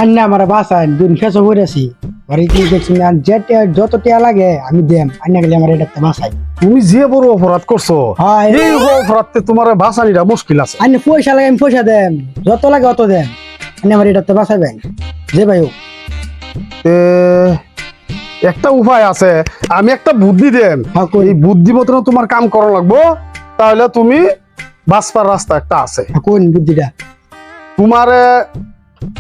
আন্না আমার বাসায় দুন ফেসো করেছি বাড়িতে দেখছি না যত টিয়া লাগে আমি দেম আন্না গেলে আমার এটা বাসাই তুমি যে বড় অপরাধ করছো হ্যাঁ, এই অপরাধে তোমার বাঁচানিটা মুশকিল আছে। আন্না পয়সা লাগে আমি পয়সা দেম যত লাগে অত দেম আন্না আমার এটা বাসাইবেন যে ভাই হোক। এ, একটা উপায় আছে, আমি একটা বুদ্ধি দেন, হ্যাঁ, কই। এই বুদ্ধি মতন তোমার কাম করা লাগবো, তাহলে তুমি বাঁচবার রাস্তা একটা আছে। কোন বুদ্ধিটা? তোমার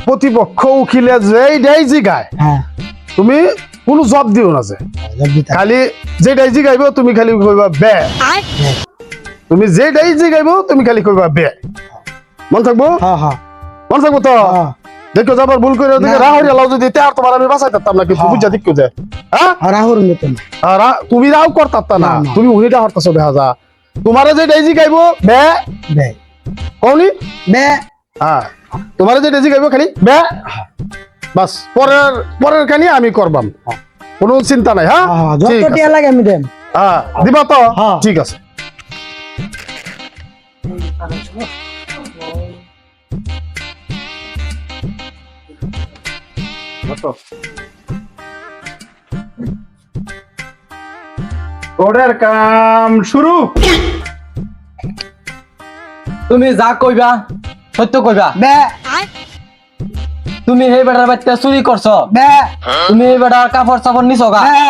প্রতিপক্ষ উকিলে যেই জিগায় হ্যাঁ তুমি কোনো জব দিও না, যে খালি যেটাই জিগাইব তুমি খালি কইবা বে, তুমি যেটাই জিগাইব তুমি খালি কইবা বে। মন থাকবো? হ্যাঁ হ্যাঁ মন থাকবো তো? হ্যাঁ দেখো যাবার ভুল করে দেখে না। রাহরি লাও যদি আর তোমার আমি বাঁচাই পারতাম না, কিন্তু হ্যাঁ। বুঝা দেখো যে হ্যাঁ আর আহর মতন আর তুমি রাও করতাম না, না, না। তুমি উনিটা হরতাছো বেহাজা, তোমার যেটাই জিগাইব বে বে কওনি, বে হ্যাঁ তোমার যেটা জিগাইব খালি বে, বাস পরের কানি আমি করবাম, কোনো চিন্তা নাই। হ্যাঁ হ্যাঁ, যত ঠিক টিয়া আছে। লাগে আমি দেম। হ্যাঁ দিবা তো? হ্যাঁ। ঠিক আছে। কোর্টের কাম শুরু। তুমি যা কইবা সত্য কইবা। বে তুমি এই বেটার বাচ্চা চুরি করছো, বে তুমি এই বেটার কাপড় চাপড় নিছো গা, বে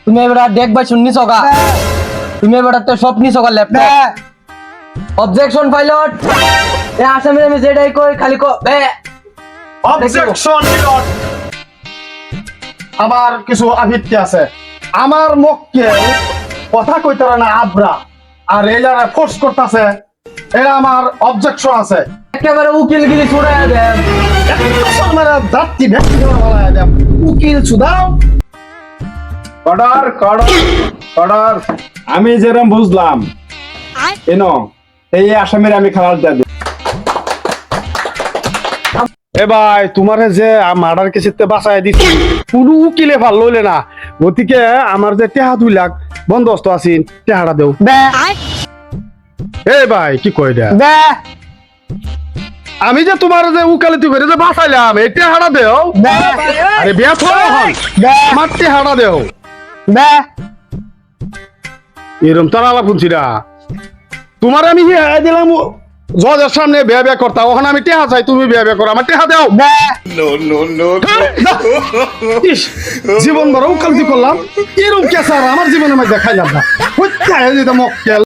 তুমি এই বেটার ডেক বাই নিছো গা, তুমি এই বেটার তো সব নিছো গা বে ল্যাপটপ। অবজেকশন পাইলট, এ আসামি আমি যেটাই কই খালি কো বে। অবজেকশন মিলট। আবার কিছু আভিত্তি আছে, আমার মক্কে কথা কইতারা না আবরা, আর এলারা ফোর্স করতেছে, এরা আমার অবজেকশন আছে। একেবারে উকিলগিরি ছুড়াই দেন। উকিল সুদাও অর্ডার অর্ডার। আমি যেরকম বুঝলাম এনো এই আসামির আমি খালাস দিয়ে দিই। এ ভাই তোমারে যে মার্ডার কেসিতে বাঁচাই দিচ্ছি কোনো উকিলে ভাল লইলে না, গতিকে আমার যে টেহা 2 লাখ বন্দোবস্ত আছেন টেহাটা দেও। বে এ ভাই কি কই দেয়া, বে আমি যে তোমার যে উকালতি করে যে বাঁচাইলাম এই টেহাটা দেও। বে আরে বিয়া তো হন আমার টেহাটা দেও। বে এরম তার আলাপ শুনছি না, তোমার আমি দিলাম জজের সামনে বিয়া করতা, ওখানে আমি টেহা চাই, তুমি বিয়া করো, আমার টেহা দেও। বে ইস, জীবন বড় উকালতি করলাম, এরম কেসার আমার জীবনে আমি দেখাইলাম না।